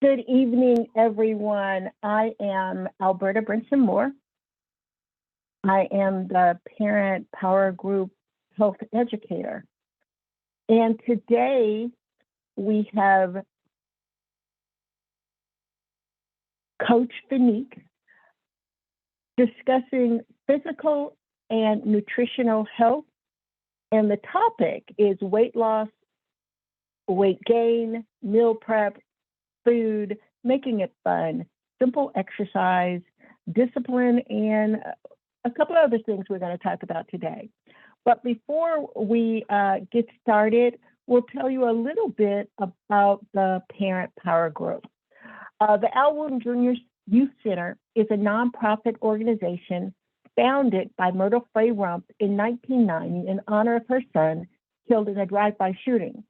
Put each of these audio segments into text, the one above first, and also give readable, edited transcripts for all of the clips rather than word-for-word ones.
Good evening, everyone. I am Alberta Brinson Moore. I am the Parent Power Group Health Educator. And today we have Coach Fittnicc discussing physical and nutritional health. And the topic is weight loss, weight gain, meal prep, food, making it fun, simple exercise, discipline, and a couple of other things we're going to talk about today. But before we get started, we'll tell you a little bit about the Parent Power Group. The Al Wooten Jr. Youth Center is a nonprofit organization founded by Myrtle Faye Rump in 1990 in honor of her son killed in a drive-by shooting.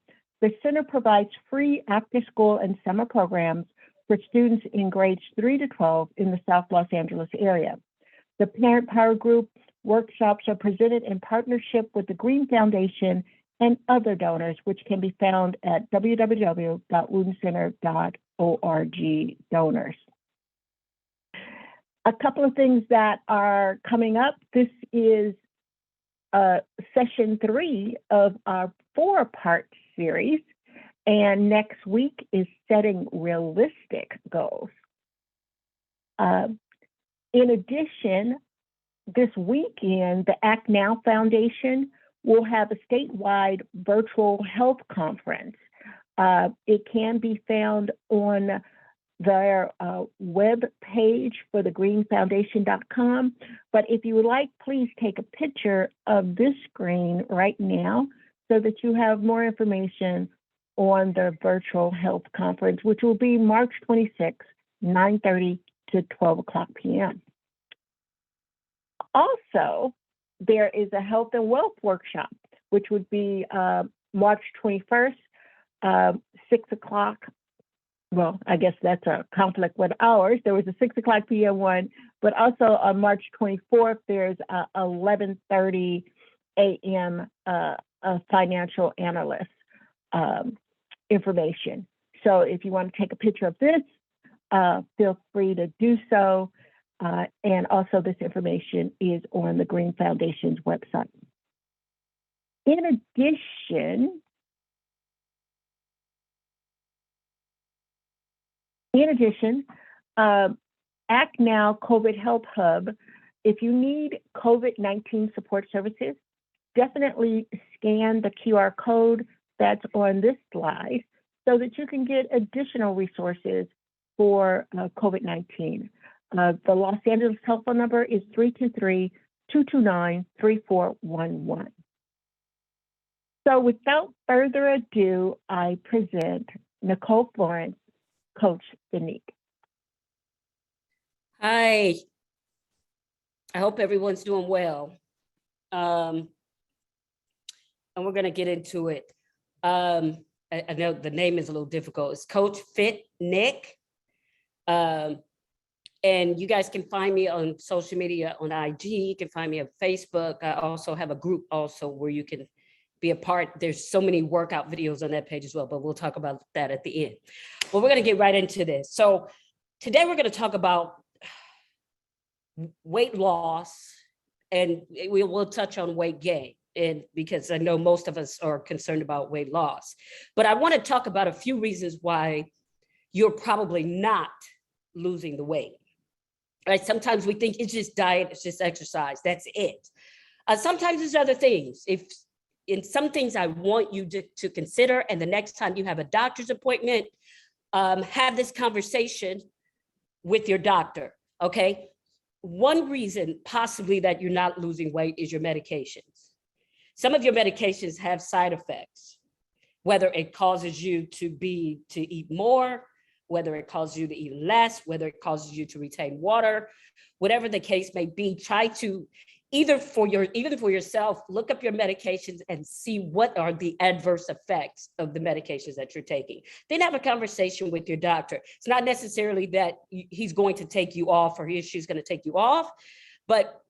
The center provides free after-school and summer programs for students in grades 3 to 12 in the South Los Angeles area. The Parent Power Group workshops are presented in partnership with the Green Foundation and other donors, which can be found at www.wootencenter.org donors. A couple of things that are coming up. This is session 3 of our 4-part series, and next week is setting realistic goals. In addition, this weekend, the Act Now Foundation will have a statewide virtual health conference. It can be found on their web page for the greenfoundation.com. But if you would like, please take a picture of this screen right now so that you have more information on the virtual health conference, which will be March 26, 9:30 to 12 o'clock p.m. Also, there is a health and wealth workshop, which would be March 21st, 6 o'clock. Well, I guess that's a conflict with ours. There was a 6 o'clock p.m. one, but also on March 24th, there's a 11:30 a.m. A financial analyst information. So if you want to take a picture of this, feel free to do so. And also this information is on the Green Foundation's website. In addition, Act Now COVID Health Hub, if you need COVID-19 support services, definitely scan the QR code that's on this slide so that you can get additional resources for COVID-19. The Los Angeles telephone number is 323-229-3411. So without further ado, I present Niccole Florence, Coach Fittnicc. Hi, I hope everyone's doing well. And we're going to get into it. I know the name is a little difficult. It's Coach Fittnicc. And you guys can find me on social media on IG. You can find me on Facebook. I also have a group also where you can be a part. There's so many workout videos on that page as well, but we'll talk about that at the end. Well, we're going to get right into this. So today we're going to talk about weight loss, and we'll touch on weight gain. And because I know most of us are concerned about weight loss, but I want to talk about a few reasons why you're probably not losing the weight. Right? Sometimes we think it's just diet, it's just exercise, that's it. Sometimes there's other things. If in some things I want you to consider, and the next time you have a doctor's appointment, have this conversation with your doctor, okay? One reason possibly that you're not losing weight is your medications. Some of your medications have side effects, whether it causes you to eat more, whether it causes you to eat less, whether it causes you to retain water, whatever the case may be, try to even for yourself, look up your medications and see what are the adverse effects of the medications that you're taking. Then have a conversation with your doctor. It's not necessarily that he's going to take you off or he or she's going to take you off, but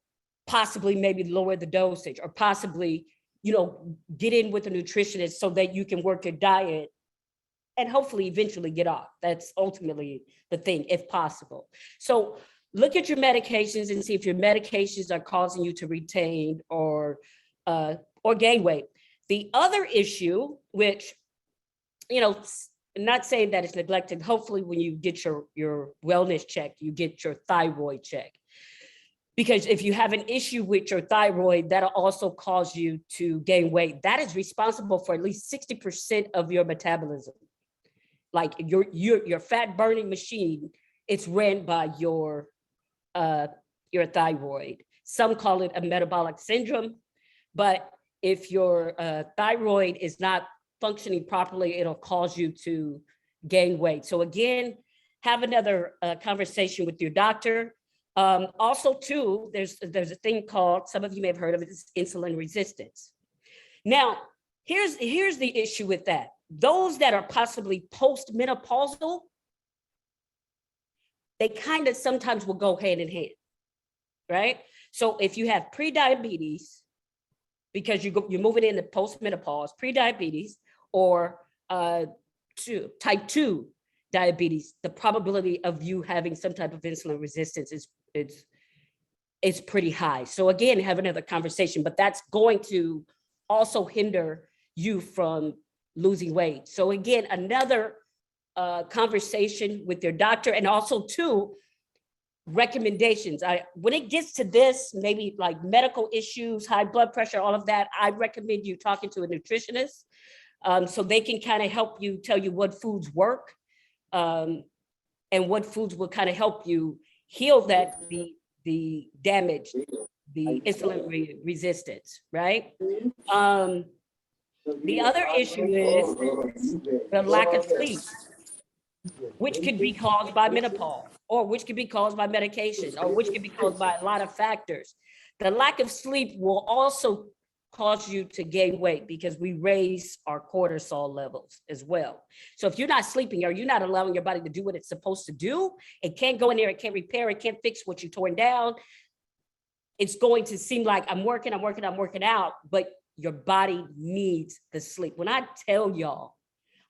possibly maybe lower the dosage, or possibly, get in with a nutritionist so that you can work your diet and hopefully eventually get off. That's ultimately the thing, if possible. So look at your medications and see if your medications are causing you to retain or gain weight. The other issue, which, you know, I'm not saying that it's neglected. Hopefully when you get your wellness check, you get your thyroid check. Because if you have an issue with your thyroid, that'll also cause you to gain weight. That is responsible for at least 60% of your metabolism. Like your fat burning machine, it's ran by your thyroid. Some call it a metabolic syndrome, but if your thyroid is not functioning properly, it'll cause you to gain weight. So again, have another conversation with your doctor. Also too, there's a thing called, some of you may have heard of it, is insulin resistance. Now, here's the issue with that. Those that are possibly post-menopausal, they kind of sometimes will go hand in hand, right? So if you have pre-diabetes, because you're moving into post-menopause, pre-diabetes, or type 2 diabetes, the probability of you having some type of insulin resistance is pretty high. So again, have another conversation, but that's going to also hinder you from losing weight. So again, another conversation with your doctor, and also too, recommendations. When it gets to this, maybe like medical issues, high blood pressure, all of that, I recommend you talking to a nutritionist, so they can kind of help you, tell you what foods work, and what foods will kind of help you heal that, the damage, the insulin resistance, right? The other issue is the lack of sleep, which could be caused by menopause, or which could be caused by medication, or which could be caused by a lot of factors. The lack of sleep will also cause you to gain weight because we raise our cortisol levels as well. So if you're not sleeping, or you're not allowing your body to do what it's supposed to do, it can't go in there, it can't repair, it can't fix what you torn down. It's going to seem like I'm working out, but your body needs the sleep. When I tell y'all,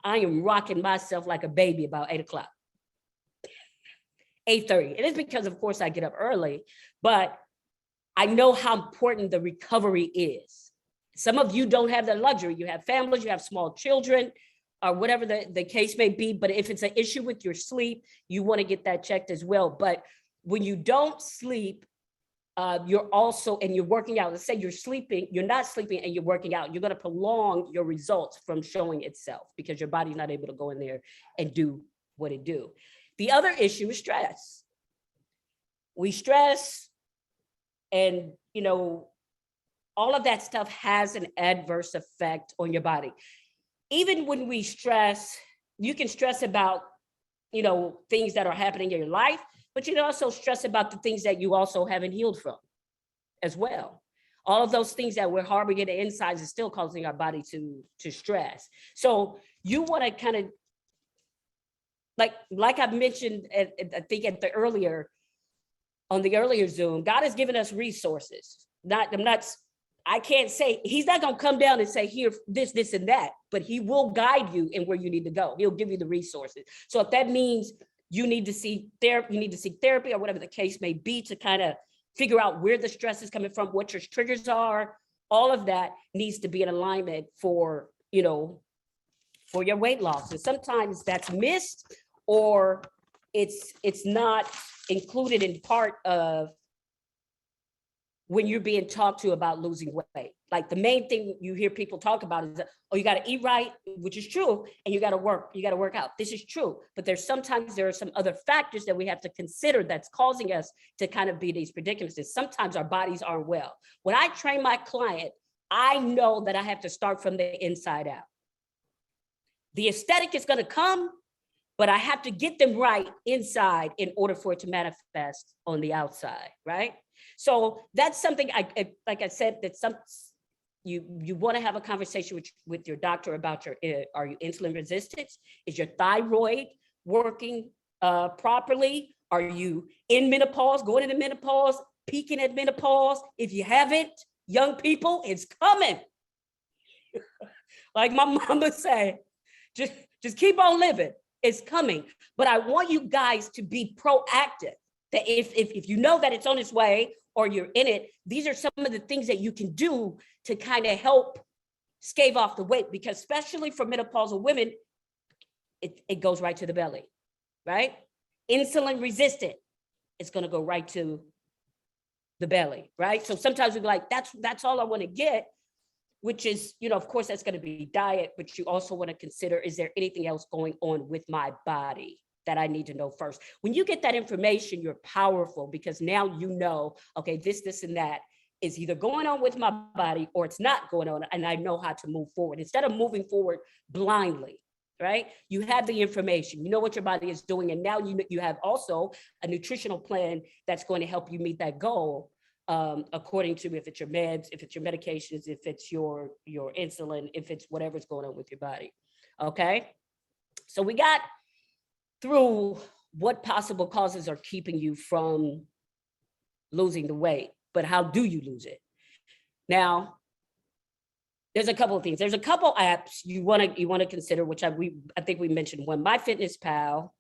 I am rocking myself like a baby about 8 o'clock, 8:30. It is because, of course, I get up early, but I know how important the recovery is. Some of you don't have the luxury. You have families, you have small children, or whatever the case may be. But if it's an issue with your sleep, you want to get that checked as well. But when you don't sleep, you're also, and you're working out, let's say you're not sleeping and you're working out, you're going to prolong your results from showing itself because your body's not able to go in there and do what it do. The other issue is stress. We stress, and, you know, all of that stuff has an adverse effect on your body. Even when we stress, you can stress about, you know, things that are happening in your life, but you can also stress about the things that you also haven't healed from as well. All of those things that we're harboring in the insides is still causing our body to stress. So you want to kind of, like I mentioned, I think on the earlier Zoom, God has given us resources. I can't say, he's not going to come down and say, here, this, and that, but he will guide you in where you need to go. He'll give you the resources. So if that means you need to seek therapy or whatever the case may be to kind of figure out where the stress is coming from, what your triggers are, all of that needs to be in alignment for your weight loss. And sometimes that's missed, or it's not included in part of when you're being talked to about losing weight. Like the main thing you hear people talk about is, you got to eat right, which is true, and you got to work out. This is true, but there are some other factors that we have to consider that's causing us to kind of be these predicaments. And sometimes our bodies aren't well. When I train my client, I know that I have to start from the inside out. The aesthetic is going to come, but I have to get them right inside in order for it to manifest on the outside, right? So that's something like I said, that you want to have a conversation with your doctor about are you insulin resistant? Is your thyroid working properly? Are you in menopause, going into menopause, peaking at menopause? If you haven't, young people, it's coming. Like my mama said, just keep on living. It's coming. But I want you guys to be proactive. That if you know that it's on its way or you're in it, these are some of the things that you can do to kind of help stave off the weight, because especially for menopausal women, it goes right to the belly, right? Insulin resistant, it's going to go right to the belly, right? So sometimes we're like, that's all I want to get, which is, of course, that's going to be diet, but you also want to consider, is there anything else going on with my body that I need to know first? When you get that information, you're powerful, because now you know, okay, this, and that is either going on with my body or it's not going on, and I know how to move forward instead of moving forward blindly, right? You have the information, you know what your body is doing, and now you have also a nutritional plan that's going to help you meet that goal, according to if it's your meds, if it's your medications, if it's your insulin, if it's whatever's going on with your body, okay? So we got through what possible causes are keeping you from losing the weight, but how do you lose it? Now, there's a couple of things. There's a couple apps you want to consider, which I think we mentioned one. MyFitnessPal,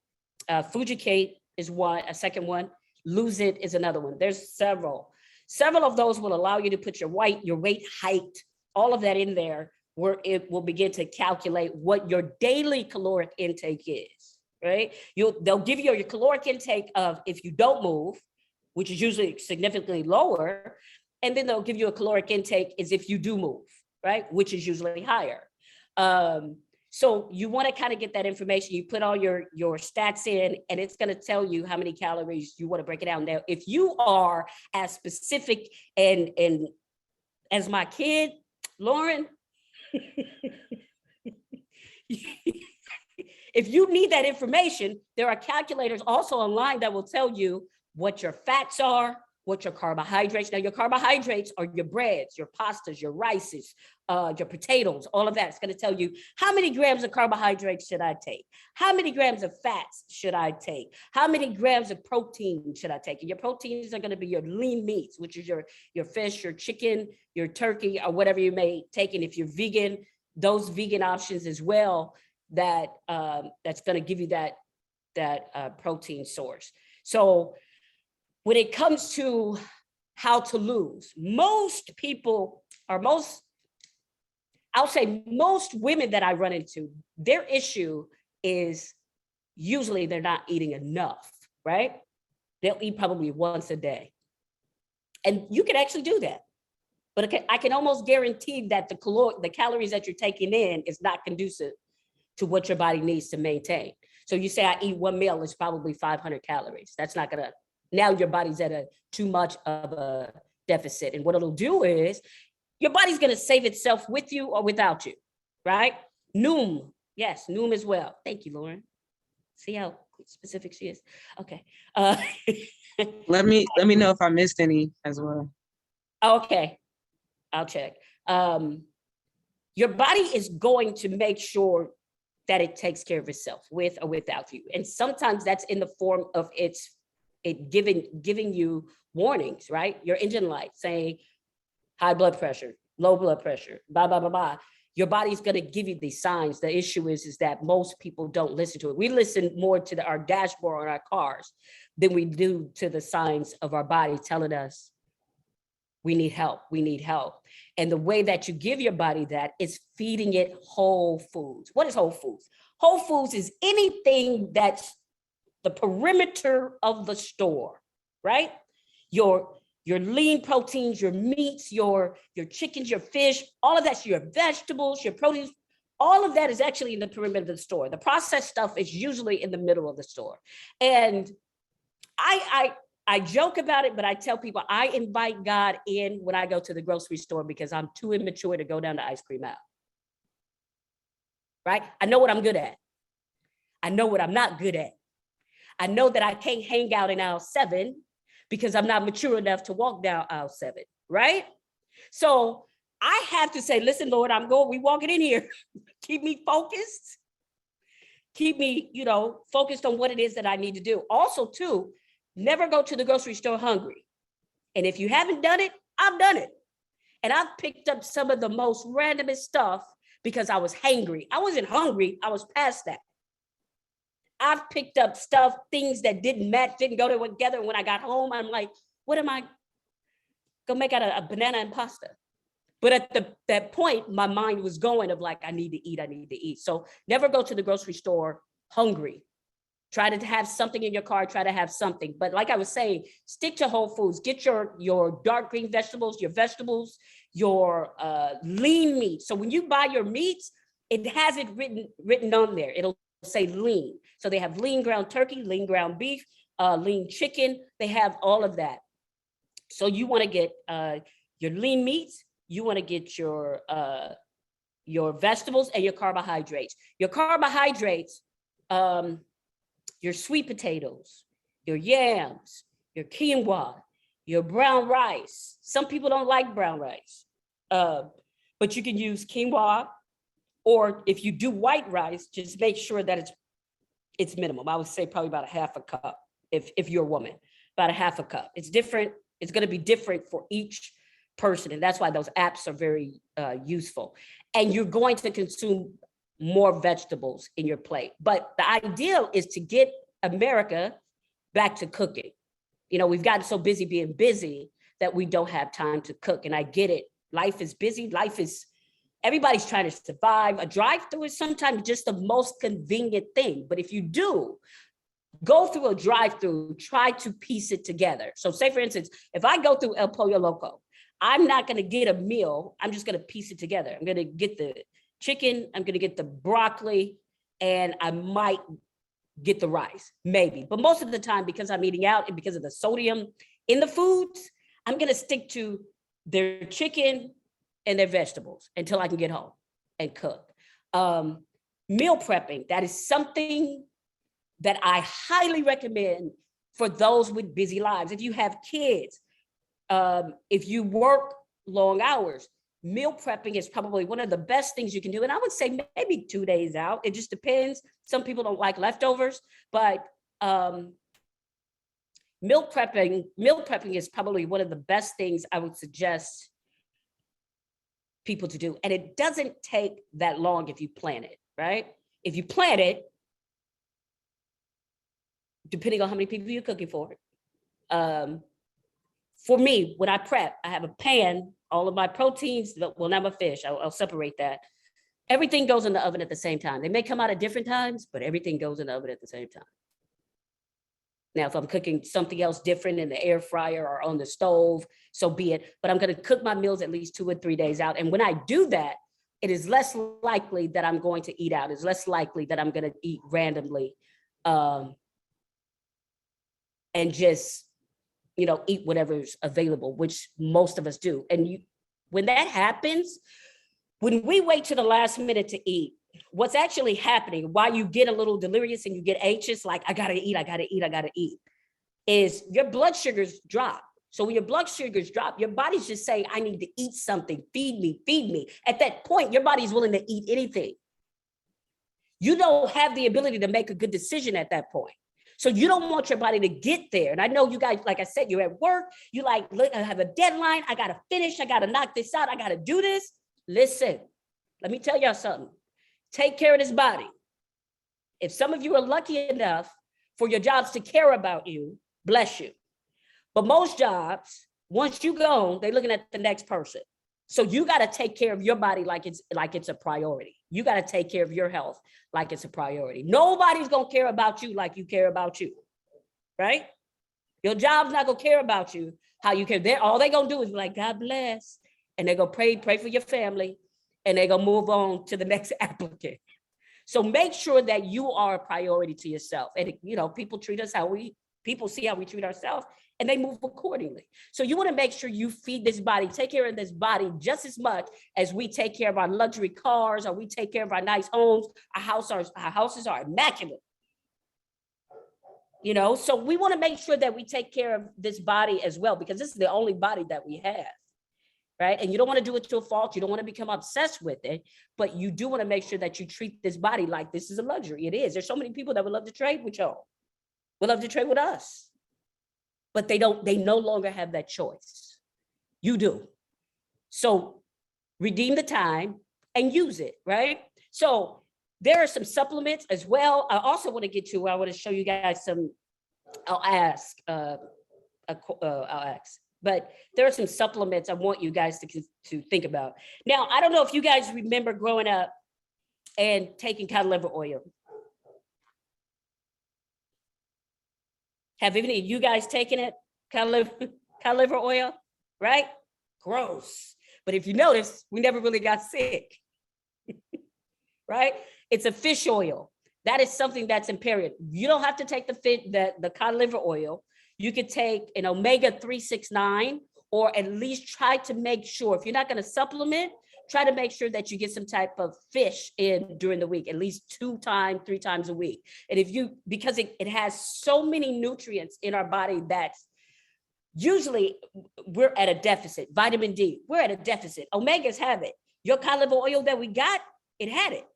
Fujicate is one, a second one. Lose It is another one. There's several. Several of those will allow you to put your weight, height, all of that in there, where it will begin to calculate what your daily caloric intake is, right? They'll give you your caloric intake of if you don't move, which is usually significantly lower, and then they'll give you a caloric intake as if you do move, right? Which is usually higher. So you want to kind of get that information. You put all your stats in, and it's going to tell you how many calories you want to break it down. Now, if you are as specific and as my kid, Lauren, if you need that information, there are calculators also online that will tell you what your fats are, what your carbohydrates. Now, your carbohydrates are your breads, your pastas, your rices, your potatoes, all of that. It's going to tell you how many grams of carbohydrates should I take? How many grams of fats should I take? How many grams of protein should I take? And your proteins are going to be your lean meats, which is your fish, your chicken, your turkey, or whatever you may take. And if you're vegan, those vegan options as well, that's going to give you that protein source. So when it comes to how to lose, most women that I run into, their issue is usually they're not eating enough, right? They'll eat probably once a day. And you can actually do that. But I can almost guarantee that the calories that you're taking in is not conducive to what your body needs to maintain. So you say I eat one meal, it's probably 500 calories. That's not gonna, now your body's at too much of a deficit. And what it'll do is your body's going to save itself with you or without you, right? Noom. Yes, Noom as well. Thank you, Lauren. See how specific she is. Okay. Let me know if I missed any as well. Okay. I'll check. Your body is going to make sure that it takes care of itself with or without you. And sometimes that's in the form of it giving you warnings, right? Your engine light saying high blood pressure, low blood pressure, blah, blah, blah, blah. Your body's going to give you these signs. The issue is that most people don't listen to it. We listen more to our dashboard on our cars than we do to the signs of our body telling us we need help, we need help. And the way that you give your body that is feeding it whole foods. What is whole foods? Whole foods is anything that's the perimeter of the store, right? Your lean proteins, your meats, your chickens, your fish, all of that's your vegetables, your proteins, all of that is actually in the perimeter of the store. The processed stuff is usually in the middle of the store. And I joke about it, but I tell people I invite God in when I go to the grocery store because I'm too immature to go down the ice cream aisle. Right? I know what I'm good at. I know what I'm not good at. I know that I can't hang out in aisle 7 because I'm not mature enough to walk down aisle 7, right? So I have to say, listen, Lord, we walking in here. Keep me focused. Keep me, focused on what it is that I need to do. Also, too, never go to the grocery store hungry. And if you haven't done it, I've done it. And I've picked up some of the most randomest stuff because I was hangry. I wasn't hungry. I was past that. I've picked up stuff, things that didn't match, didn't go together. When I got home, I'm like, what am I gonna make out of a banana and pasta? But at that point, my mind was going of like, I need to eat, I need to eat. So never go to the grocery store hungry. Try to have something in your car, try to have something. But like I was saying, stick to whole foods. Get your dark green vegetables, your lean meat. So when you buy your meats, it has it written on there. It'll say lean. So they have lean ground turkey, lean ground beef, lean chicken. They have all of that. So you want to get your lean meats. You want to get your vegetables and your carbohydrates. Your carbohydrates, your sweet potatoes, your yams, your quinoa, your brown rice. Some people don't like brown rice, but you can use quinoa, or if you do white rice, just make sure that it's minimum. I would say probably about a half a cup if you're a woman, about a half a cup. It's different. It's going to be different for each person, and that's why those apps are very useful. And you're going to consume more vegetables in your plate. But the ideal is to get America back to cooking. You know, we've gotten so busy being busy that we don't have time to cook. And I get it. Life is busy. Everybody's trying to survive. A drive-through is sometimes just the most convenient thing. But if you do go through a drive-through, try to piece it together. So say, for instance, if I go through El Pollo Loco, I'm not going to get a meal. I'm just going to piece it together. I'm going to get the chicken. I'm going to get the broccoli, and I might get the rice, maybe. But most of the time, because I'm eating out and because of the sodium in the foods, I'm going to stick to their chicken and their vegetables until I can get home and cook. Meal prepping, that is something that I highly recommend for those with busy lives. If you have kids, if you work long hours, meal prepping is probably one of the best things you can do. And I would say maybe 2 days out. It just depends. Some people don't like leftovers, but meal prepping is probably one of the best things I would suggest people to do. And it doesn't take that long if you plan it, right? If you plan it, depending on how many people you're cooking for. For me, when I prep, I have a pan, all of my proteins, well, not my fish, I'll separate that. Everything goes in the oven at the same time. They may come out at different times, but everything goes in the oven at the same time. Now, if I'm cooking something else different in the air fryer or on the stove, so be it. But I'm going to cook my meals at least 2 or 3 days out. And when I do that, it is less likely that I'm going to eat out. It's less likely that I'm going to eat randomly and just, eat whatever's available, which most of us do. And when that happens, when we wait to the last minute to eat, what's actually happening, why you get a little delirious and you get anxious, like, I gotta eat, is your blood sugars drop. So when your blood sugars drop, your body's just saying, I need to eat something, feed me. At that point, your body's willing to eat anything. You don't have the ability to make a good decision at that point. So you don't want your body to get there. And I know you guys, like I said, you're at work, you like, look, I have a deadline, I gotta finish, I gotta knock this out, I gotta do this. Listen, let me tell y'all something. Take care of this body. If some of you are lucky enough for your jobs to care about you, bless you. But most jobs, once you go, they're looking at the next person. So you got to take care of your body like it's a priority. You got to take care of your health like it's a priority. Nobody's going to care about you like you care about you, right? Your job's not going to care about you how you care. All they're going to do is be like, God bless. And they're going to pray for your family, and they're going to move on to the next applicant. So make sure that you are a priority to yourself. And, people treat us people see how we treat ourselves, and they move accordingly. So you want to make sure you feed this body, take care of this body just as much as we take care of our luxury cars, or we take care of our nice homes. Our houses are immaculate. So we want to make sure that we take care of this body as well, because this is the only body that we have. Right? And you don't want to do it to a fault. You don't want to become obsessed with it, but you do want to make sure that you treat this body like this is a luxury. It is. There's so many people that would love to trade with y'all, would love to trade with us, but they no longer have that choice. You do. So redeem the time and use it, right? So there are some supplements as well. I also want to get to, I want to show you guys some, I'll ask, but there are some supplements I want you guys to think about. Now, I don't know if you guys remember growing up and taking cod liver oil. Have any of you guys taken it? Cod liver oil, right? Gross. But if you notice, we never really got sick, right? It's a fish oil. That is something that's imperative. You don't have to take the cod liver oil. You could take an omega-369, or at least try to make sure, if you're not going to supplement, try to make sure that you get some type of fish in during the week, at least 3 times a week. And if you, because it has so many nutrients in our body that usually we're at a deficit. Vitamin D, we're at a deficit. Omegas have it. Your cod liver oil that we got, it had it.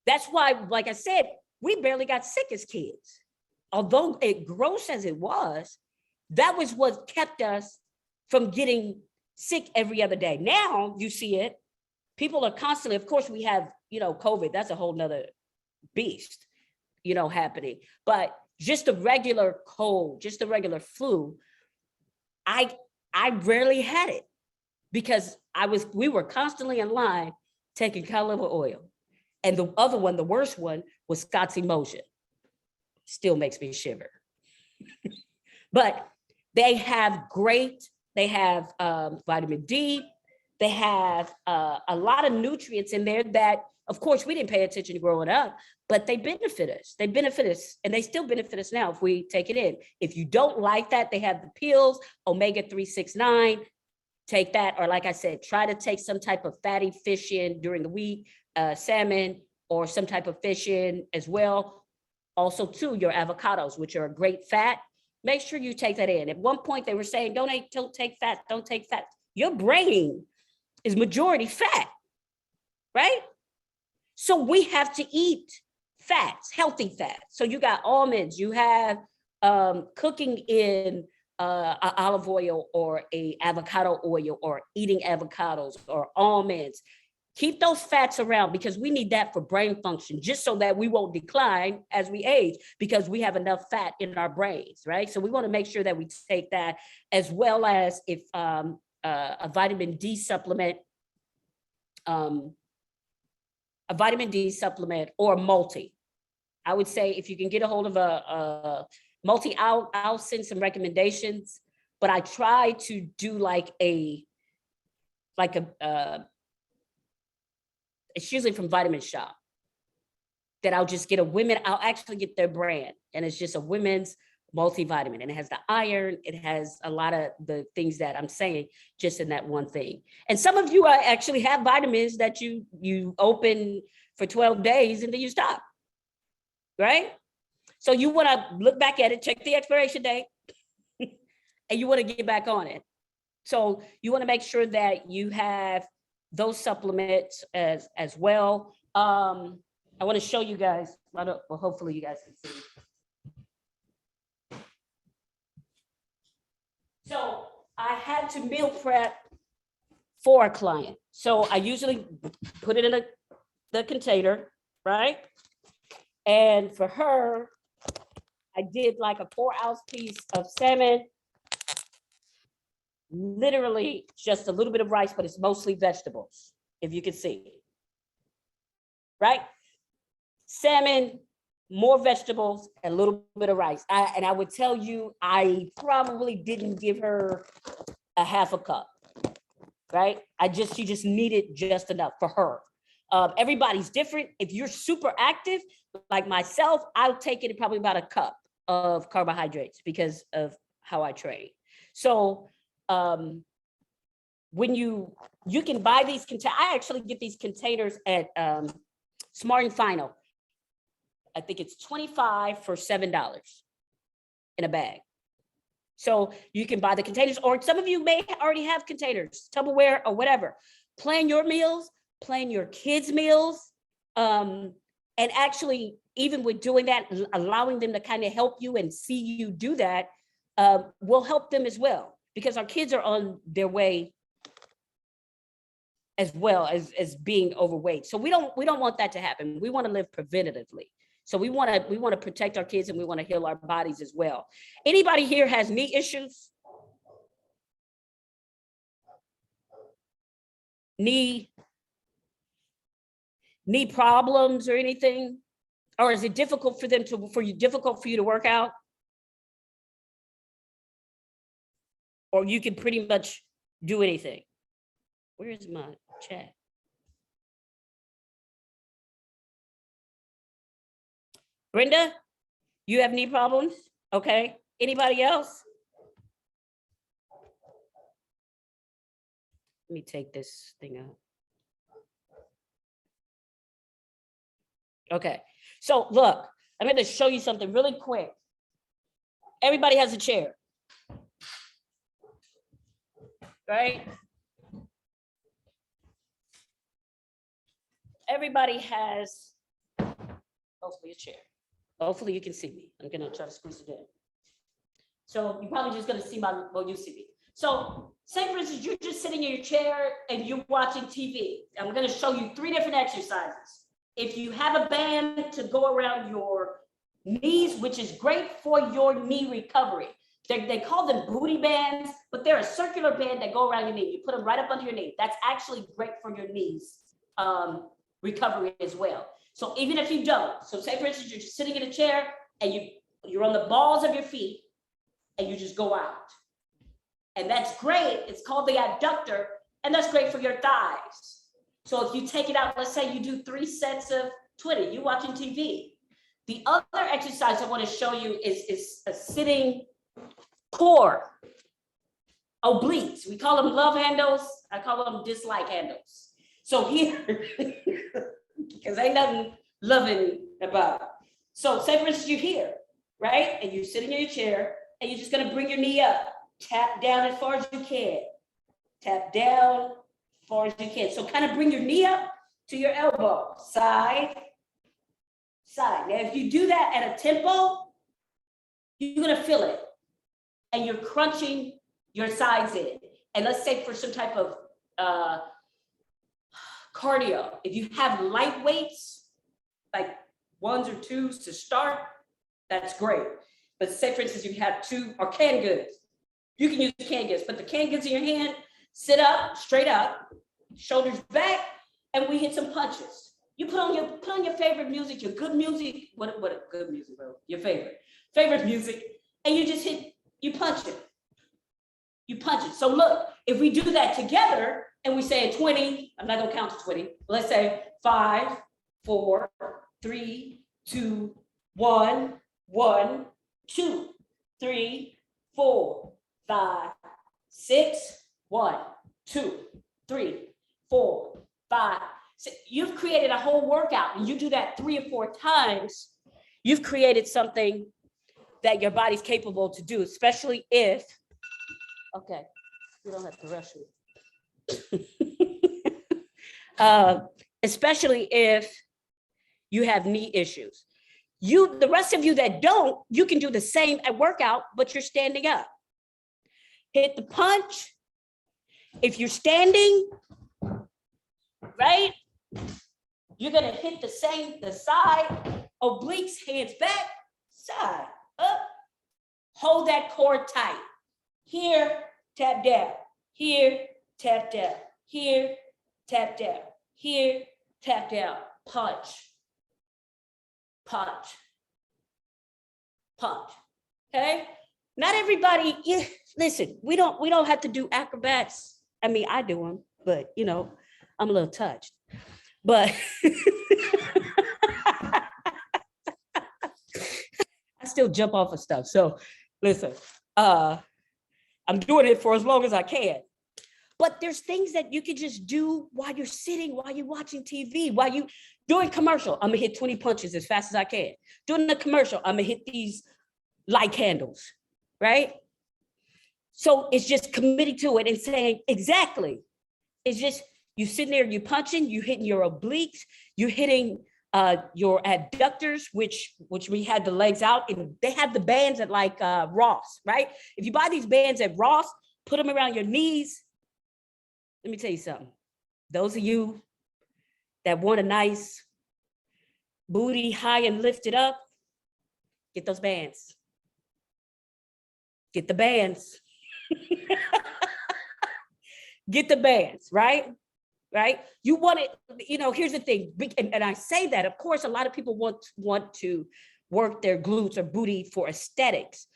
That's why, like I said, we barely got sick as kids. Although it gross as it was, that was what kept us from getting sick every other day. Now you see it. People are constantly, of course, we have, COVID. That's a whole nother beast, happening. But just a regular cold, just a regular flu, I rarely had it because we were constantly in line taking cod liver oil. And the other one, the worst one, was Scott's Emotion. Still makes me shiver. But they have vitamin D. They have a lot of nutrients in there that, of course, we didn't pay attention to growing up, but they benefit us. They benefit us, and they still benefit us now if we take it in. If you don't like that, they have the pills, omega-369, take that. Or like I said, try to take some type of fatty fish in during the week, salmon, or some type of fish in as well. Also, too, your avocados, which are a great fat. Make sure you take that in. At one point, they were saying, don't take fat, don't take fat. Your brain is majority fat, right? So we have to eat fats, healthy fats. So you got almonds, you have cooking in olive oil or a avocado oil, or eating avocados or almonds. Keep those fats around because we need that for brain function, just so that we won't decline as we age because we have enough fat in our brains, right? So we want to make sure that we take that, as well as if a vitamin D supplement, or a multi. I would say if you can get a hold of a multi, I'll send some recommendations, but I try to do it's usually from Vitamin Shop, that I'll just get I'll actually get their brand, and it's just a women's multivitamin, and it has the iron, it has a lot of the things that I'm saying just in that one thing. And some of you actually have vitamins that you open for 12 days and then you stop, right? So you want to look back at it, check the expiration date, and you want to get back on it. So you want to make sure that you have those supplements as well. I want to show you guys, well, hopefully you guys can see. So I had to meal prep for a client. So I usually put it in the container, right? And for her, I did like a 4-ounce piece of salmon, literally just a little bit of rice, but it's mostly vegetables, if you can see, right? Salmon, more vegetables, and a little bit of rice. And I would tell you, I probably didn't give her a half a cup, right? She just needed just enough for her. Everybody's different. If you're super active, like myself, I'll take it in probably about a cup of carbohydrates because of how I train. So when you can buy these containers, I actually get these containers at Smart and Final. I think it's $25 for $7 in a bag. So you can buy the containers, or some of you may already have containers, Tupperware or whatever. Plan your meals, plan your kids' meals, and actually, even with doing that, allowing them to kind of help you and see you do that will help them as well, because our kids are on their way as well as being overweight. So we don't want that to happen. We want to live preventatively. So we want to protect our kids and we want to heal our bodies as well. Anybody here has knee issues? Knee problems or anything? Or is it difficult for you to work out? Or you can pretty much do anything? Where is my chat? Brenda, you have knee problems? Okay. Anybody else? Let me take this thing out. Okay. So look, I'm going to show you something really quick. Everybody has a chair, right? Everybody has hopefully a chair. Hopefully you can see me. I'm going to try to squeeze it in. So you're probably just going to see you see me. So say for instance, you're just sitting in your chair and you're watching TV. I'm going to show you 3 different exercises. If you have a band to go around your knees, which is great for your knee recovery. They call them booty bands, but they're a circular band that go around your knee. You put them right up under your knee. That's actually great for your knees recovery as well. So even if you don't, so say for instance, you're just sitting in a chair and you're on the balls of your feet and you just go out. And that's great. It's called the adductor, and that's great for your thighs. So if you take it out, let's say you do 3 sets of 20, you're watching TV. The other exercise I want to show you is a sitting core, obliques. We call them love handles. I call them dislike handles. So here, because ain't nothing loving about it. So say for instance, you're here, right? And you're sitting in your chair and you're just going to bring your knee up, tap down as far as you can, tap down as far as you can. So kind of bring your knee up to your elbow, side, side. Now, if you do that at a tempo, you're going to feel it. And you're crunching your sides in. And let's say for some type of cardio, if you have light weights, like 1s or 2s to start, that's great. But say for instance, you have 2 or canned goods. You can use canned goods, put the canned goods in your hand, sit up, straight up, shoulders back, and we hit some punches. You put on your favorite music, your good music, what good music, bro? Your favorite music, and you just you punch it. You punch it. So look, if we do that together and we say 20, I'm not gonna count to 20, let's say 5, 4, 3, 2, 1, 1, 2, 3, 4, 5, 6, 1, 2, 3, 4, 5, 6. You've created a whole workout, and you do that 3 or 4 times, you've created something that your body's capable to do, especially if, okay, you don't have to rush me. Especially if you have knee issues. The rest of you that don't, you can do the same workout, but you're standing up. Hit the punch. If you're standing, right, you're gonna hit the side, obliques, hands back, side, up. Hold that core tight. Here, tap down. Here, tap down. Here, tap down. Here, tap down. Punch. Punch. Punch. Okay? Not everybody, listen, we don't have to do acrobats. I mean, I do them, but you know, I'm a little touched. But I still jump off of stuff. So listen, I'm doing it for as long as I can. But there's things that you can just do while you're sitting, while you're watching TV, while you doing commercial. I'm gonna hit 20 punches as fast as I can. Doing the commercial, I'm gonna hit these light candles, right? So it's just committing to it and saying, exactly. It's just, you sitting there, you punching, you hitting your obliques, you hitting your adductors, which we had the legs out, and they have the bands at like Ross, right? If you buy these bands at Ross, put them around your knees. Let me tell you something. those of you that want a nice booty high and lifted up, get those bands. Get the bands. Get the bands, right? Right? You want it, you know, here's the thing, and I say that, of course, a lot of people want to work their glutes or booty for aesthetics.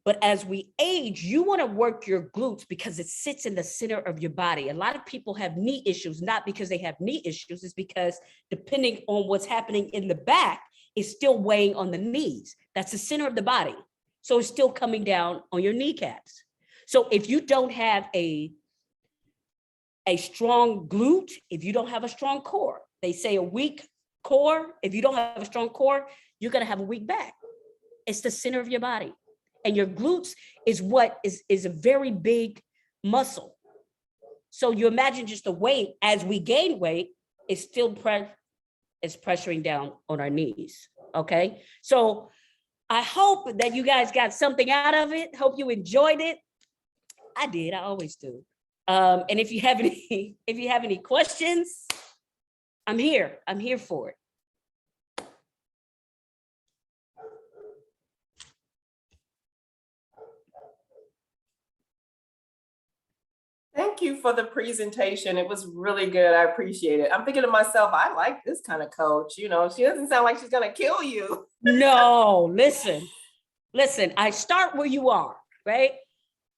But as we age, you want to work your glutes because it sits in the center of your body. A lot of people have knee issues, not because they have knee issues, it's because depending on what's happening in the back, it's still weighing on the knees. That's the center of the body. So it's still coming down on your kneecaps. So if you don't have a strong glute, if you don't have a strong core, they say a weak core, if you don't have a strong core, you're going to have a weak back. It's the center of your body. And your glutes is what is a very big muscle. So you imagine just the weight as we gain weight, it's still pressuring down on our knees. Okay. So I hope that you guys got something out of it. Hope you enjoyed it. I did. I always do. And if you have any questions, I'm here. I'm here for it. Thank you for the presentation. It was really good. I appreciate it. I'm thinking to myself, I like this kind of coach. You know, she doesn't sound like she's going to kill you. No, listen, I start where you are, right?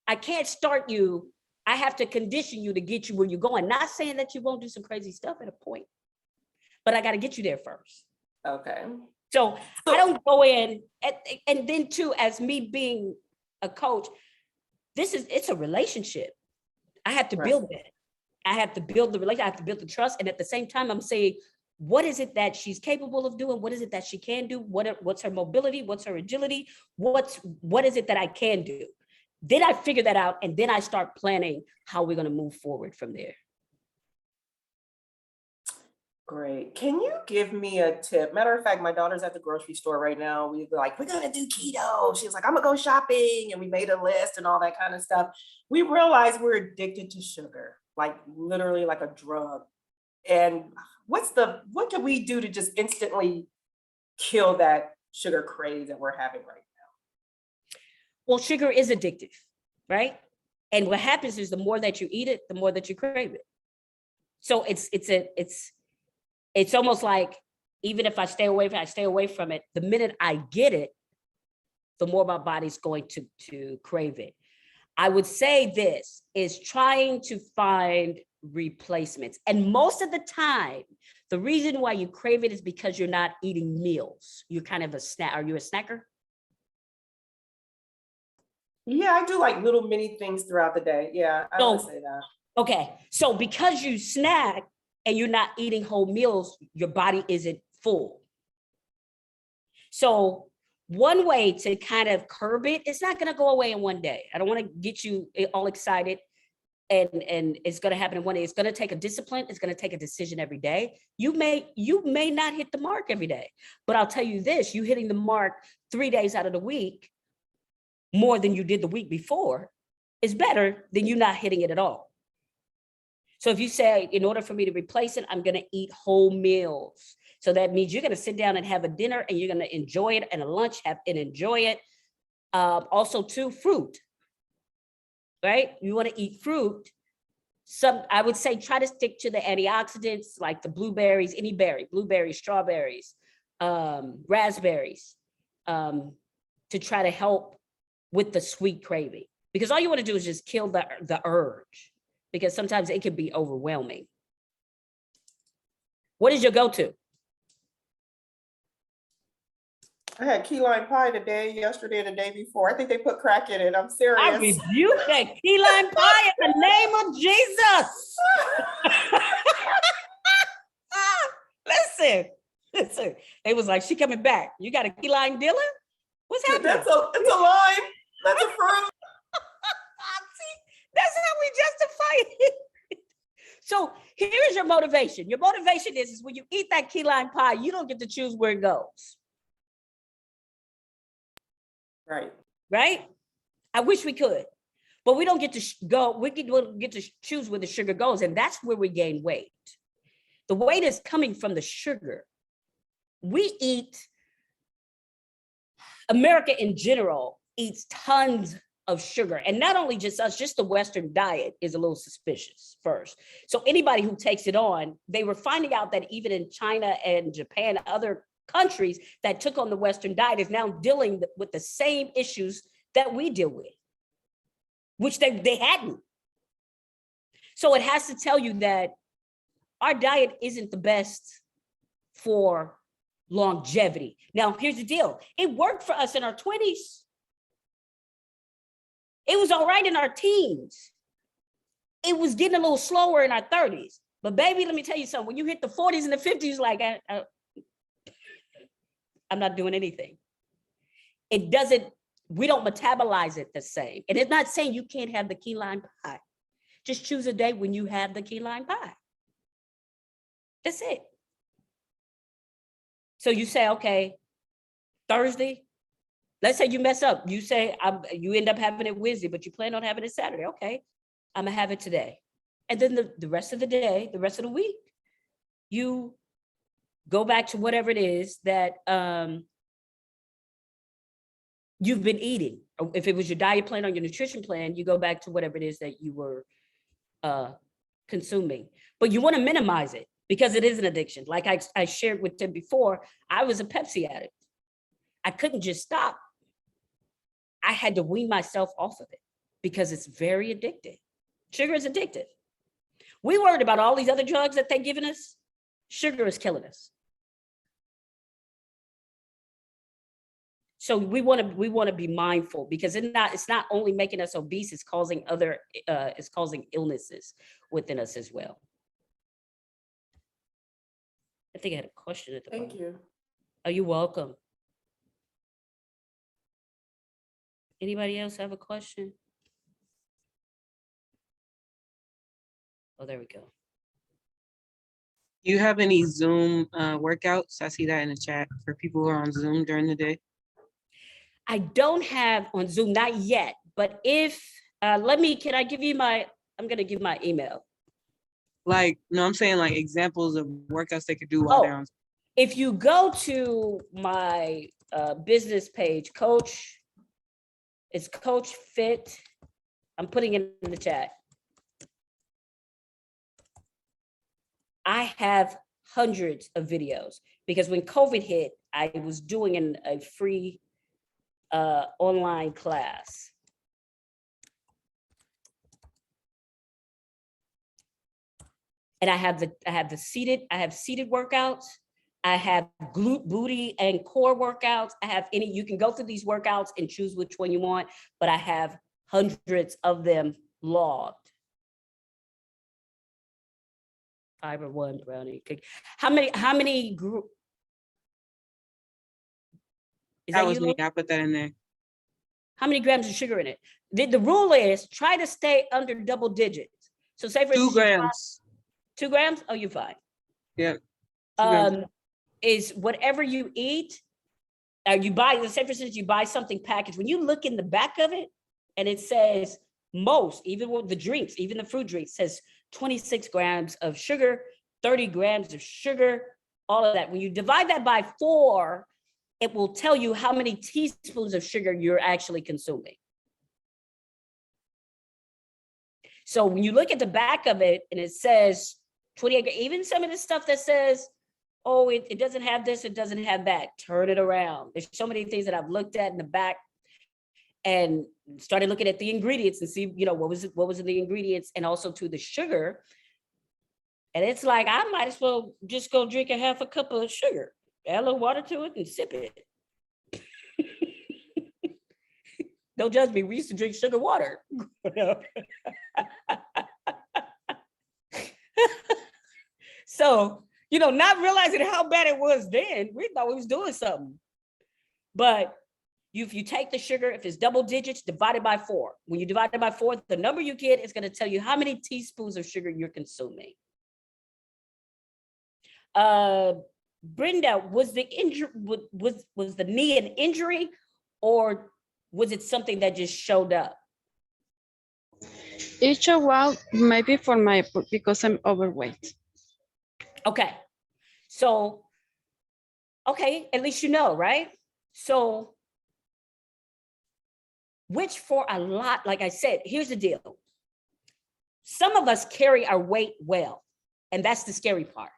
I can't start you. I have to condition you to get you where you're going. Not saying that you won't do some crazy stuff at a point, but I got to get you there first. Okay. So I don't go in and then too, as me being a coach, it's a relationship. I have to build it. I have to build the relationship. I have to build the trust. And at the same time, I'm saying, what is it that she's capable of doing? What is it that she can do? What's her mobility? What's her agility? What is it that I can do? Then I figure that out. And then I start planning how we're going to move forward from there. Great. Can you give me a tip? Matter of fact, my daughter's at the grocery store right now. We were like, we're going to do keto. She was like, I'm going to go shopping. And we made a list and all that kind of stuff. We realized we're addicted to sugar, like literally like a drug. And what can we do to just instantly kill that sugar crave that we're having right now? Well, sugar is addictive, right? And what happens is the more that you eat it, the more that you crave it. So it's almost like, even if I stay away from it, the minute I get it, the more my body's going to crave it. I would say this is trying to find replacements. And most of the time, the reason why you crave it is because you're not eating meals. You're kind of a snack. Are you a snacker? Yeah, I do like little mini things throughout the day. Yeah, I would say that. Okay, so because you snack and you're not eating whole meals, your body isn't full. So one way to kind of curb it, it's not going to go away in one day. I don't want to get you all excited and it's going to happen in one day. It's going to take a discipline. It's going to take a decision every day. You may not hit the mark every day, but I'll tell you this, you hitting the mark 3 days out of the week more than you did the week before is better than you not hitting it at all. So if you say, in order for me to replace it, I'm going to eat whole meals. So that means you're going to sit down and have a dinner and you're going to enjoy it, and a lunch and enjoy it. Also too, fruit, right? You want to eat fruit. I would say try to stick to the antioxidants like the blueberries, any berry, blueberries, strawberries, raspberries, to try to help with the sweet craving. Because all you want to do is just kill the urge, because sometimes it can be overwhelming. What is your go-to? I had key lime pie yesterday, and the day before. I think they put crack in it. I'm serious. I rebuke that key lime pie in the name of Jesus. Listen. They was like, she coming back. You got a key lime dealer? What's happening? It's a lime. That's a fruit. See, that's how we justify it. So here's your motivation. Your motivation is when you eat that key lime pie, you don't get to choose where it goes. Right. Right? I wish we could. But we don't get to go, we get to choose where the sugar goes, and that's where we gain weight. The weight is coming from the sugar. We eat, America in general eats tons of sugar. And not only just us, just the Western diet is a little suspicious first. So anybody who takes it on, they were finding out that even in China and Japan, other countries that took on the Western diet is now dealing with the same issues that we deal with, which they hadn't. So it has to tell you that our diet isn't the best for longevity. Now, here's the deal. It worked for us in our 20s. It was all right in our teens. It was getting a little slower in our 30s. But baby, let me tell you something. When you hit the 40s and the 50s, like, I'm not doing anything. We don't metabolize it the same. And it's not saying you can't have the key lime pie. Just choose a day when you have the key lime pie. That's it. So you say, okay, Thursday, let's say you mess up. You say, you end up having it Wednesday, but you plan on having it Saturday. Okay, I'm gonna have it today. And then the rest of the day, the rest of the week, you go back to whatever it is that you've been eating. If it was your diet plan or your nutrition plan, you go back to whatever it is that you were consuming. But you wanna minimize it because it is an addiction. Like I shared with Tim before, I was a Pepsi addict. I couldn't just stop. I had to wean myself off of it because it's very addictive. Sugar is addictive. We worried about all these other drugs that they're giving us. Sugar is killing us. So we want to be mindful because it's not only making us obese, it's causing illnesses within us as well. I think I had a question at the bottom. Thank you. Oh, you're welcome. Anybody else have a question? Oh, there we go. You have any Zoom workouts? I see that in the chat for people who are on Zoom during the day. I don't have on Zoom, not yet, but if, can I give you I'm gonna give my email. Like, no, I'm saying like examples of workouts they could do while they're on. If you go to my business page, it's Coach Fit. I'm putting it in the chat. I have hundreds of videos because when COVID hit, I was doing a free online class. And I have seated workouts. I have glute, booty, and core workouts. You can go through these workouts and choose which one you want, but I have hundreds of them logged. Fiber one brownie cake. How many group? That was me. I put that in there. How many grams of sugar in it? The rule is try to stay under double digits. So say for 2 grams. 2 grams? Oh, you're fine. Yeah. 2 grams. Is whatever you eat, you buy, say for instance, you buy something packaged. When you look in the back of it and it says most, even with the drinks, even the fruit drinks, says 26 grams of sugar, 30 grams of sugar, all of that. When you divide that by 4, it will tell you how many teaspoons of sugar you're actually consuming. So when you look at the back of it and it says 28, even some of the stuff that says, oh, it doesn't have this, it doesn't have that, turn it around. There's so many things that I've looked at in the back and started looking at the ingredients and see, what was in the ingredients and also to the sugar. And it's like, I might as well just go drink a half a cup of sugar, add a little water to it and sip it. Don't judge me, we used to drink sugar water. So, not realizing how bad it was then, we thought we was doing something. But if you take the sugar, if it's double digits, divide it by 4. When you divide it by 4, the number you get is going to tell you how many teaspoons of sugar you're consuming. Brenda, was the injury was the knee an injury, or was it something that just showed up? Each a while, maybe for my, because I'm overweight. Okay. So, okay, at least you know, right? So, which for a lot, like I said, here's the deal. Some of us carry our weight well, and that's the scary part.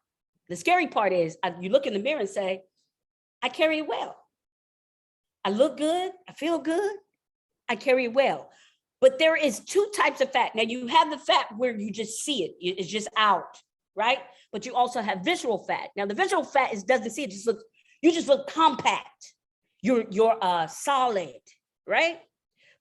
The scary part is you look in the mirror and say, I carry it well. I look good, I feel good, I carry it well. But there is two types of fat. Now you have the fat where you just see it, it's just out, right? But you also have visceral fat. Now the visceral fat doesn't see it, you just look compact. You're solid, right?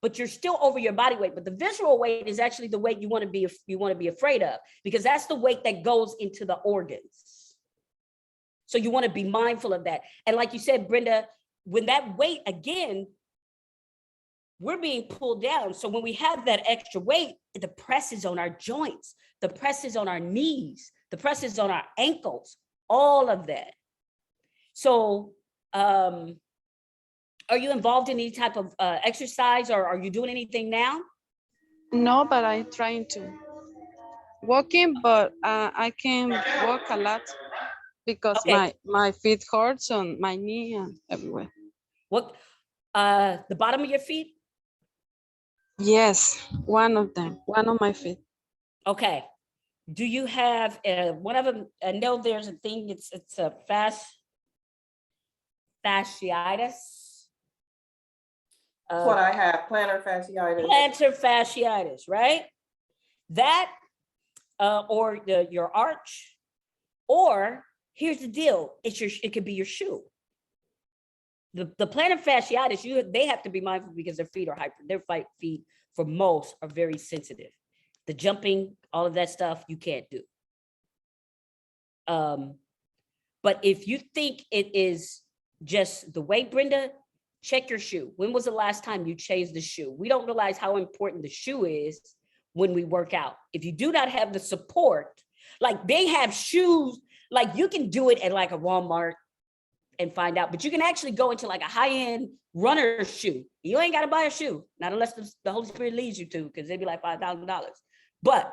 But you're still over your body weight. But the visceral weight is actually the weight you want to be afraid of, because that's the weight that goes into the organs. So you want to be mindful of that. And like you said, Brenda, when that weight, again, we're being pulled down. So when we have that extra weight, the press is on our joints, the press is on our knees, the press is on our ankles, all of that. So, are you involved in any type of exercise, or are you doing anything now? No, but I'm trying to. Walking, but I can walk a lot because Okay. my feet hurts on my knee and everywhere. What, the bottom of your feet? Yes, one of them, one of my feet. Okay. Do you have one of them? I know there's a thing, it's a fasciitis. That's what I have, plantar fasciitis. Plantar fasciitis, right? That, or your arch, or here's the deal, it could be your shoe. The plantar fasciitis, they have to be mindful because their feet are their feet for most are very sensitive. The jumping, all of that stuff, you can't do. But if you think it is just the weight, Brenda, check your shoe. When was the last time you changed the shoe? We don't realize how important the shoe is when we work out. If you do not have the support, like they have shoes, like you can do it at like a Walmart and find out, but you can actually go into like a high-end runner shoe. You ain't got to buy a shoe, not unless the Holy Spirit leads you to, because they'd be like $5,000. But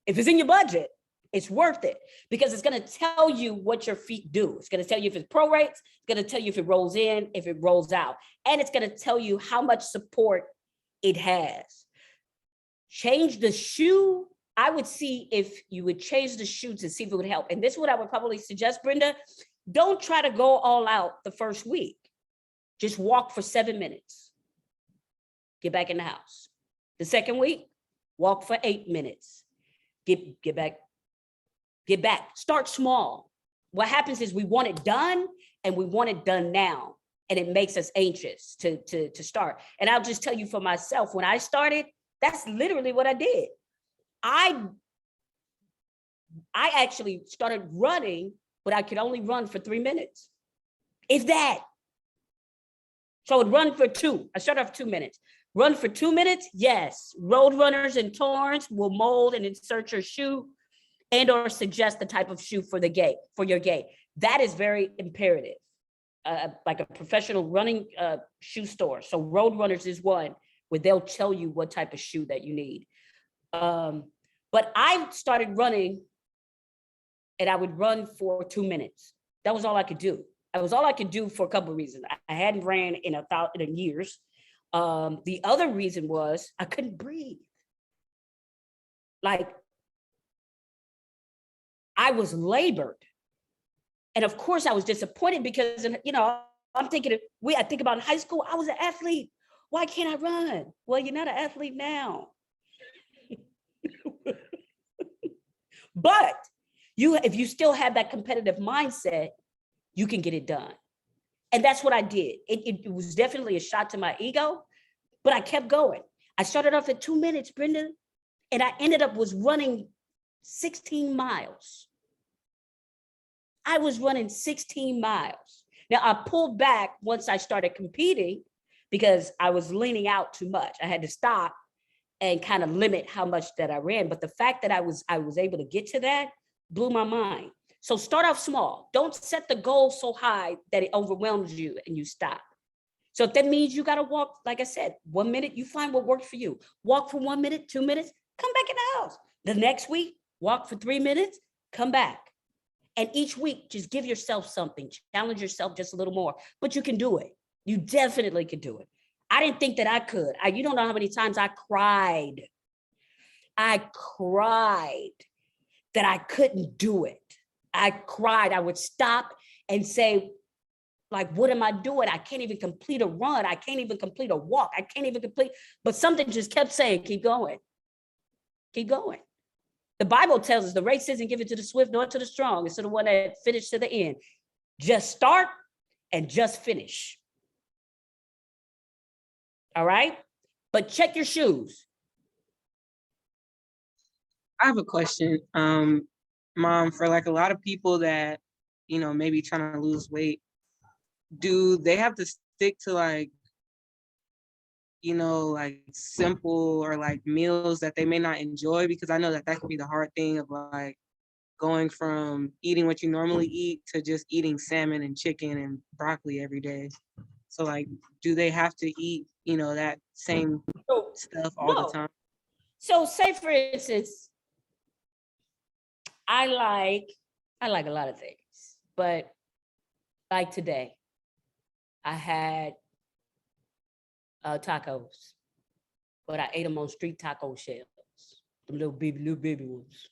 if it's in your budget, it's worth it, because it's going to tell you what your feet do. It's going to tell you if it's prorates, it's going to tell you if it rolls in, if it rolls out, and it's going to tell you how much support it has. Change the shoe. I would see if you would change the shoe to see if it would help. And this is what I would probably suggest, Brenda. Don't try to go all out the first week. Just walk for 7 minutes. Get back in the house. The second week, walk for 8 minutes. Get back. Get back. Start small. What happens is we want it done, and we want it done now. And it makes us anxious to start. And I'll just tell you for myself, when I started, that's literally what I did. I actually started running, but I could only run for 3 minutes. If that. So I would run for 2. I started off 2 minutes. Run for 2 minutes, yes. Road runners and Torrance will mold and insert your shoe and or suggest the type of shoe for your gait. That is very imperative. Like a professional running shoe store. So Road Runners is one where they'll tell you what type of shoe that you need. But I started running, and I would run for 2 minutes. That was all I could do. That was all I could do for a couple of reasons. I hadn't ran in years. The other reason was I couldn't breathe. Like, I was labored. And of course I was disappointed because, I'm thinking, I think about in high school, I was an athlete. Why can't I run? Well, you're not an athlete now. But if you still have that competitive mindset, you can get it done. And that's what I did. It was definitely a shot to my ego, but I kept going. I started off at 2 minutes, Brenda, and I ended up running 16 miles. I was running 16 miles. Now I pulled back once I started competing because I was leaning out too much. I had to stop and kind of limit how much that I ran. But the fact that I was able to get to that blew my mind. So start off small. Don't set the goal so high that it overwhelms you and you stop. So if that means you got to walk, like I said, 1 minute, you find what works for you. Walk for 1 minute, 2 minutes, come back in the house. The next week, walk for 3 minutes, come back. And each week, just give yourself something, challenge yourself just a little more, but you can do it. You definitely can do it. I didn't think that I could. You don't know how many times I cried. I cried that I couldn't do it. I cried. I would stop and say, like, what am I doing? I can't even complete a run. I can't even complete a walk. I can't even complete, but something just kept saying, keep going. Keep going. The Bible tells us the race isn't given to the swift nor to the strong. It's to the one that finished to the end. Just start and just finish. All right? But check your shoes. I have a question, Mom, for like a lot of people that, you know, maybe trying to lose weight, do they have to stick to like, you know, like simple or like meals that they may not enjoy? Because I know that that could be the hard thing of like going from eating what you normally eat to just eating salmon and chicken and broccoli every day. So like, do they have to eat, you know, that same stuff all the time? So say for instance, I like a lot of things, but like today, I had tacos, but I ate them on street taco shells, the little baby ones.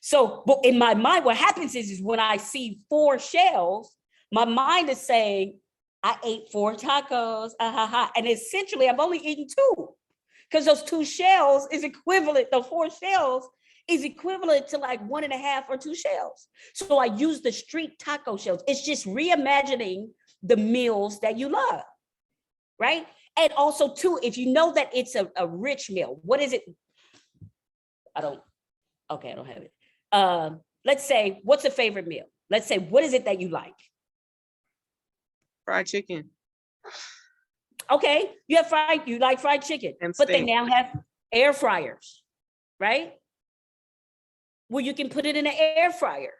So, but in my mind, what happens is when I see 4 shells, my mind is saying, I ate 4 tacos, and essentially I've only eaten 2, because those 2 shells is equivalent, the 4 shells is equivalent to like 1.5 or 2 shells. So I use the street taco shells. It's just reimagining the meals that you love, right? And also too, if you know that it's a rich meal, what is it? I don't have it. Let's say, what's a favorite meal? Let's say, what is it that you like? Fried chicken. Okay, you like fried chicken, And but they steak. now have air fryers, right? Well, you can put it in an air fryer.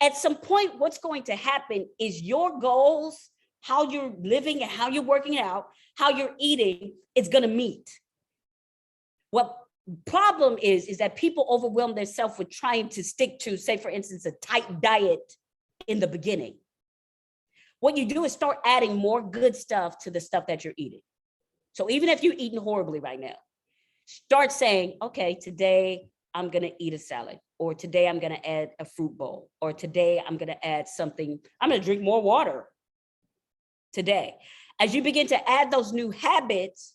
At some point, what's going to happen is your goals, how you're living and how you're working out, how you're eating, is going to meet. What problem is that people overwhelm themselves with trying to stick to, say, for instance, a tight diet in the beginning. What you do is start adding more good stuff to the stuff that you're eating. So even if you're eating horribly right now, start saying, okay, today I'm going to eat a salad, or today I'm going to add a fruit bowl, or today I'm going to add something. I'm going to drink more water today. As you begin to add those new habits,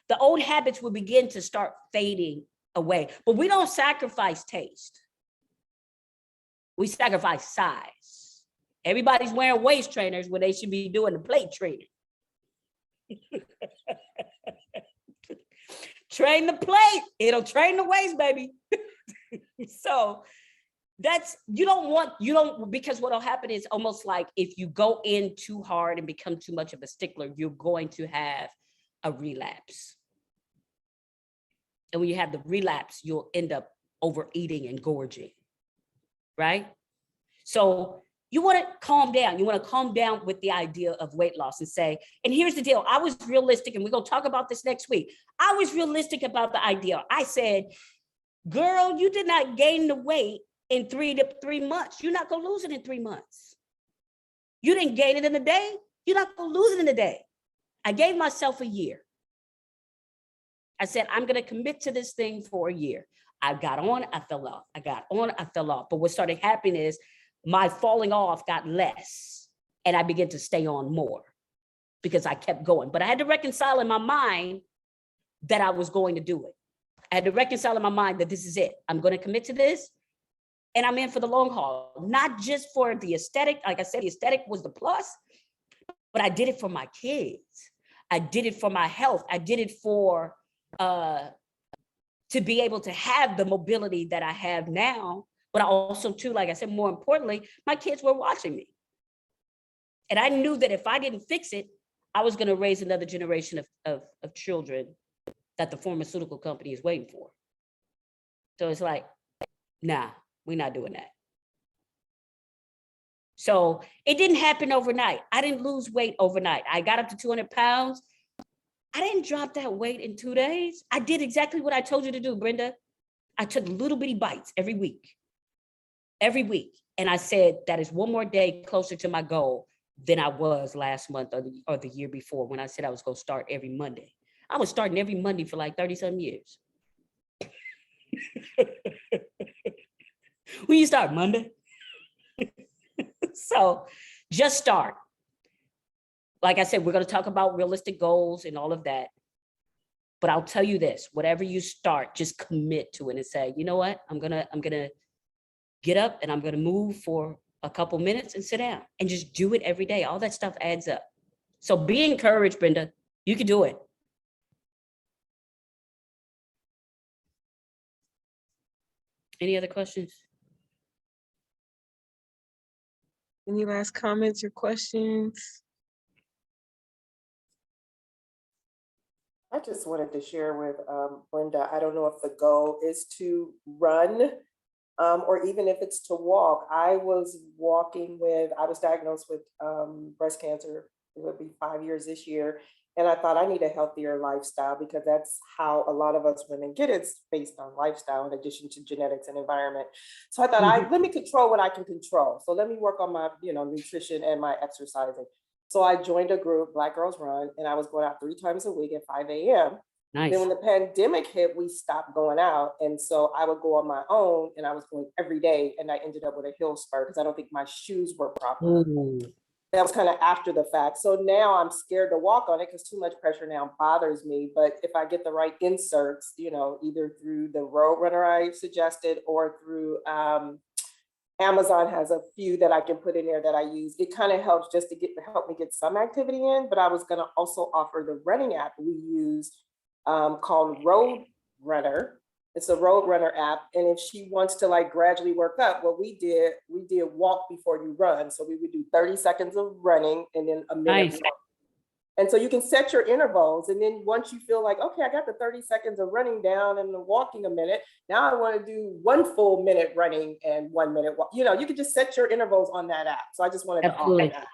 the old habits will begin to start fading away. But we don't sacrifice taste. We sacrifice size. Everybody's wearing waist trainers when they should be doing the plate training. Train the plate, it'll train the waist, baby. So that's, because what'll happen is almost like if you go in too hard and become too much of a stickler, you're going to have a relapse. And when you have the relapse, you'll end up overeating and gorging, right? So you want to calm down. You want to calm down with the idea of weight loss and say, and here's the deal. I was realistic, and we're going to talk about this next week. I was realistic about the idea. I said, girl, you did not gain the weight in 3 months. You're not going to lose it in 3 months. You didn't gain it in a day. You're not going to lose it in a day. I gave myself a year. I said, I'm going to commit to this thing for a year. I got on, I fell off. I got on, I fell off. But what started happening is my falling off got less, and I began to stay on more because I kept going. But I had to reconcile in my mind that I was going to do it. I had to reconcile in my mind that this is it. I'm going to commit to this, and I'm in for the long haul, not just for the aesthetic. Like I said, the aesthetic was the plus, but I did it for my kids. I did it for my health. I did it for to be able to have the mobility that I have now. But I also, too, like I said, more importantly, my kids were watching me. And I knew that if I didn't fix it, I was going to raise another generation of children that the pharmaceutical company is waiting for. So it's like, nah, we're not doing that. So it didn't happen overnight. I didn't lose weight overnight. I got up to 200 pounds. I didn't drop that weight in 2 days. I did exactly what I told you to do, Brenda. I took little bitty bites every week. And I said, that is one more day closer to my goal than I was last month or the year before when I said I was going to start every Monday. I was starting every Monday for like 30-some years. When you start Monday. So just start. Like I said, we're going to talk about realistic goals and all of that. But I'll tell you this, whatever you start, just commit to it and say, you know what, I'm gonna get up and I'm gonna move for a couple minutes and sit down and just do it every day. All that stuff adds up. So be encouraged, Brenda. You can do it. Any other questions? Any last comments or questions? I just wanted to share with Brenda, I don't know if the goal is to run or even if it's to walk. I was diagnosed with breast cancer. It would be 5 years this year. And I thought I need a healthier lifestyle because that's how a lot of us women get it. It's based on lifestyle in addition to genetics and environment. So I thought let me control what I can control. So let me work on my, nutrition and my exercising. So I joined a group, Black Girls Run, and I was going out 3 times a week at 5 a.m. Nice. Then when the pandemic hit, we stopped going out. And so I would go on my own and I was going every day. And I ended up with a heel spur because I don't think my shoes were proper. Ooh. That was kind of after the fact. So now I'm scared to walk on it because too much pressure now bothers me. But if I get the right inserts, either through the Road Runner I suggested or through Amazon has a few that I can put in there that I use. It kind of helps just to help me get some activity in. But I was going to also offer the running app we use called Road Runner. It's a Road Runner app. And if she wants to gradually work up, what we did walk before you run. So we would do 30 seconds of running and then a minute. Nice. And so you can set your intervals. And then once you feel like, okay, I got the 30 seconds of running down and walking a minute. Now I want to do 1 full minute running and 1 minute walk. You can just set your intervals on that app. So I just wanted to offer that.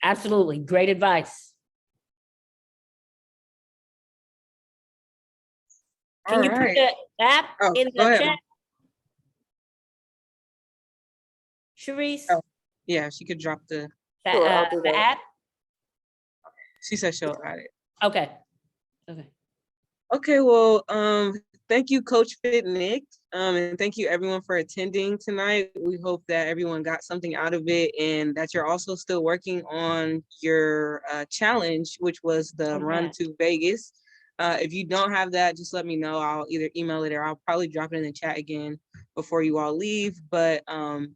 Absolutely. Great advice. Can you put the app in the chat? Sharice? Oh, yeah, she could drop the app. She said she'll add it. Okay. Okay, well, thank you, Coach Fittnicc, and thank you everyone for attending tonight. We hope that everyone got something out of it and that you're also still working on your challenge, which was the Run to Vegas. If you don't have that, just let me know. I'll either email it or I'll probably drop it in the chat again before you all leave. But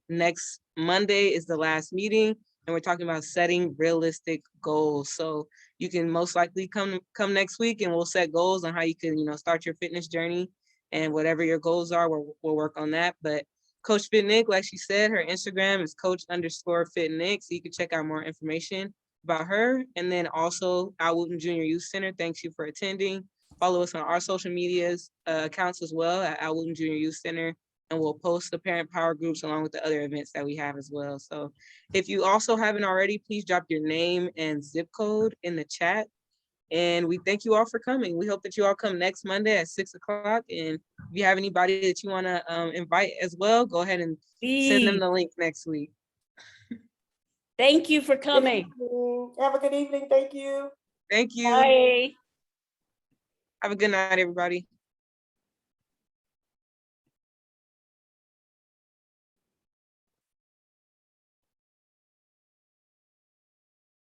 next Monday is the last meeting, and we're talking about setting realistic goals. So you can most likely come next week, and we'll set goals on how you can, start your fitness journey, and whatever your goals are, we'll work on that. But Coach Fittnicc, like she said, her Instagram is coach_Fittnicc, so you can check out more information about her. And then also Al Wooten Junior Youth Center, thanks you for attending. Follow us on our social medias accounts as well at Al Wooten Junior Youth Center, and we'll post the parent power groups along with the other events that we have as well. So if you also haven't already, please drop your name and zip code in the chat. And we thank you all for coming. We hope that you all come next Monday at 6 o'clock. And if you have anybody that you want to invite as well, go ahead and send them the link next week. Thank you for coming. Have a good evening. Thank you. Thank you. Bye. Have a good night, everybody.